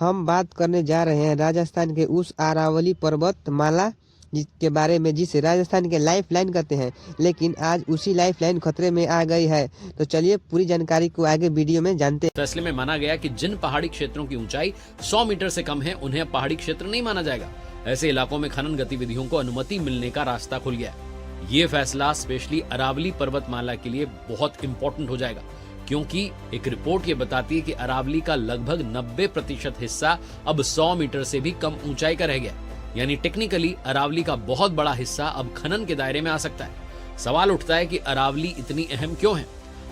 हम बात करने जा रहे हैं राजस्थान के उस अरावली पर्वतमाला जिसके बारे में, जिसे राजस्थान के लाइफ लाइन कहते हैं, लेकिन आज उसी लाइफ लाइन खतरे में आ गई है। तो चलिए पूरी जानकारी को आगे वीडियो में जानते हैं। फैसले में माना गया कि जिन पहाड़ी क्षेत्रों की ऊंचाई 100 मीटर से कम है उन्हें पहाड़ी क्षेत्र नहीं माना जाएगा। ऐसे इलाकों में खनन गतिविधियों को अनुमति मिलने का रास्ता खुल गया है। ये फैसला स्पेशली अरावली पर्वतमाला के लिए बहुत इंपॉर्टेंट हो जाएगा, क्योंकि एक रिपोर्ट ये बताती है कि अरावली का लगभग 90% हिस्सा अब 100 मीटर से भी कम ऊंचाई का रह गया। यानी टेक्निकली अरावली का बहुत बड़ा हिस्सा अब खनन के दायरे में आ सकता है। सवाल उठता है कि अरावली इतनी अहम क्यों है।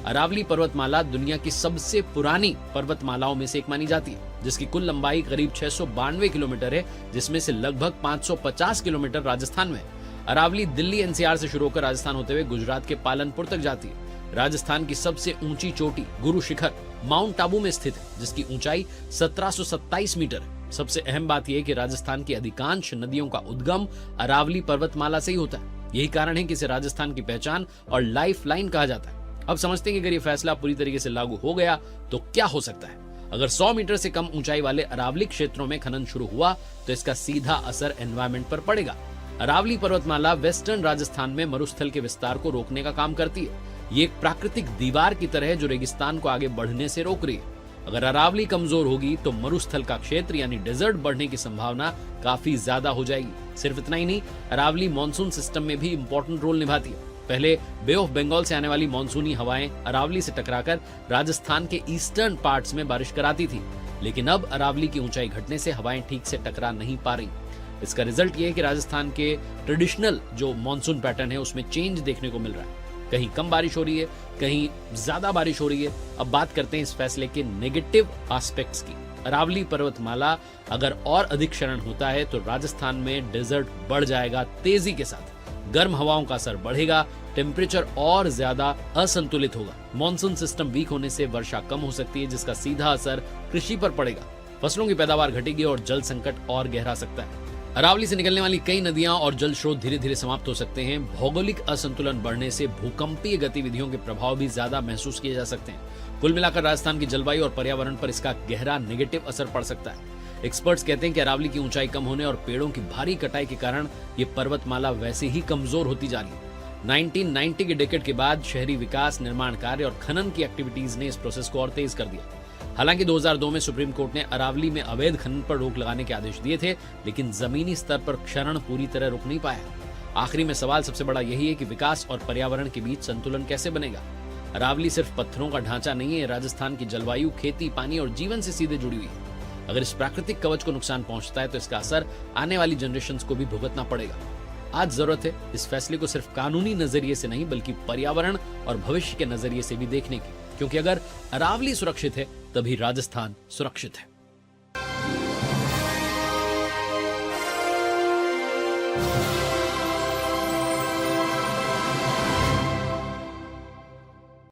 अरावली पर्वतमाला दुनिया की सबसे पुरानी पर्वतमालाओं में से एक मानी जाती है, जिसकी कुल लंबाई करीब 692 किलोमीटर है, जिसमें से लगभग 550 किलोमीटर राजस्थान में है। अरावली दिल्ली एनसीआर से शुरू होकर राजस्थान होते हुए गुजरात के पालनपुर तक जाती है। राजस्थान की सबसे ऊंची चोटी गुरु शिखर माउंट आबू में स्थित है, जिसकी ऊंचाई 1727 मीटर है। सबसे अहम बात यह कि राजस्थान की अधिकांश नदियों का उद्गम अरावली पर्वतमाला से ही होता है। यही कारण है कि इसे राजस्थान की पहचान और लाइफ लाइन कहा जाता है। अब समझते हैं कि अगर ये फैसला पूरी तरीके से लागू हो गया तो क्या हो सकता है। अगर 100 मीटर से कम ऊंचाई वाले अरावली क्षेत्रों में खनन शुरू हुआ तो इसका सीधा असर एनवायरमेंट पर पड़ेगा। अरावली पर्वतमाला वेस्टर्न राजस्थान में मरुस्थल के विस्तार को रोकने का काम करती है। ये एक प्राकृतिक दीवार की तरह है जो रेगिस्तान को आगे बढ़ने से रोक रही है। अगर अरावली कमजोर होगी तो मरुस्थल का क्षेत्र यानी डेजर्ट बढ़ने की संभावना काफी ज्यादा हो जाएगी। सिर्फ इतना ही नहीं, अरावली मॉनसून सिस्टम में भी इंपॉर्टेंट रोल निभाती है। पहले बे ऑफ बंगाल से आने वाली मानसूनी हवाएं अरावली से टकराकर राजस्थान के ईस्टर्न पार्ट्स में बारिश कराती थी, लेकिन अब अरावली की ऊंचाई घटने से हवाएं ठीक से टकरा नहीं पा रही। इसका रिजल्ट ये है कि राजस्थान के ट्रेडिशनल जो मानसून पैटर्न है उसमें चेंज देखने को मिल रहा है। कहीं कम बारिश हो रही है, कहीं ज्यादा बारिश हो रही है। अब बात करते हैं इस फैसले के नेगेटिव एस्पेक्ट्स की। अरावली पर्वतमाला अगर और अधिक क्षरण होता है तो राजस्थान में डेजर्ट बढ़ जाएगा तेजी के साथ, गर्म हवाओं का असर बढ़ेगा, टेम्परेचर और ज्यादा असंतुलित होगा। मॉनसून सिस्टम वीक होने से वर्षा कम हो सकती है, जिसका सीधा असर कृषि पर पड़ेगा। फसलों की पैदावार घटेगी और जल संकट और गहरा सकता है। अरावली से निकलने वाली कई नदियां और जल स्रोत धीरे धीरे समाप्त हो सकते हैं। भौगोलिक असंतुलन बढ़ने से भूकंपीय गतिविधियों के प्रभाव भी ज्यादा महसूस किए जा सकते हैं। कुल मिलाकर राजस्थान की जलवायु और पर्यावरण पर इसका गहरा नेगेटिव असर पड़ सकता है। एक्सपर्ट्स कहते हैं कि अरावली की ऊंचाई कम होने और पेड़ों की भारी कटाई के कारण ये पर्वतमाला वैसे ही कमजोर होती जा रही है। 1990 के डेकेड के बाद शहरी विकास, निर्माण कार्य और खनन की एक्टिविटीज ने इस प्रोसेस को और तेज कर दिया। हालांकि 2002 में सुप्रीम कोर्ट ने अरावली में अवैध खनन पर रोक लगाने के आदेश दिए थे, लेकिन जमीनी स्तर पर क्षरण पूरी तरह रुक नहीं पाया। आखिरी में सवाल सबसे बड़ा यही है कि विकास और पर्यावरण के बीच संतुलन कैसे बनेगा। अरावली सिर्फ पत्थरों का ढांचा नहीं है, राजस्थान की जलवायु, खेती, पानी और जीवन से सीधे जुड़ी हुई है। अगर इस प्राकृतिक कवच को नुकसान पहुंचता है तो इसका असर आने वाली जनरेशंस को भी भुगतना पड़ेगा। आज जरूरत है इस फैसले को सिर्फ कानूनी नजरिए से नहीं बल्कि पर्यावरण और भविष्य के नजरिए से भी देखने की, क्योंकि अगर अरावली सुरक्षित है तभी राजस्थान सुरक्षित है।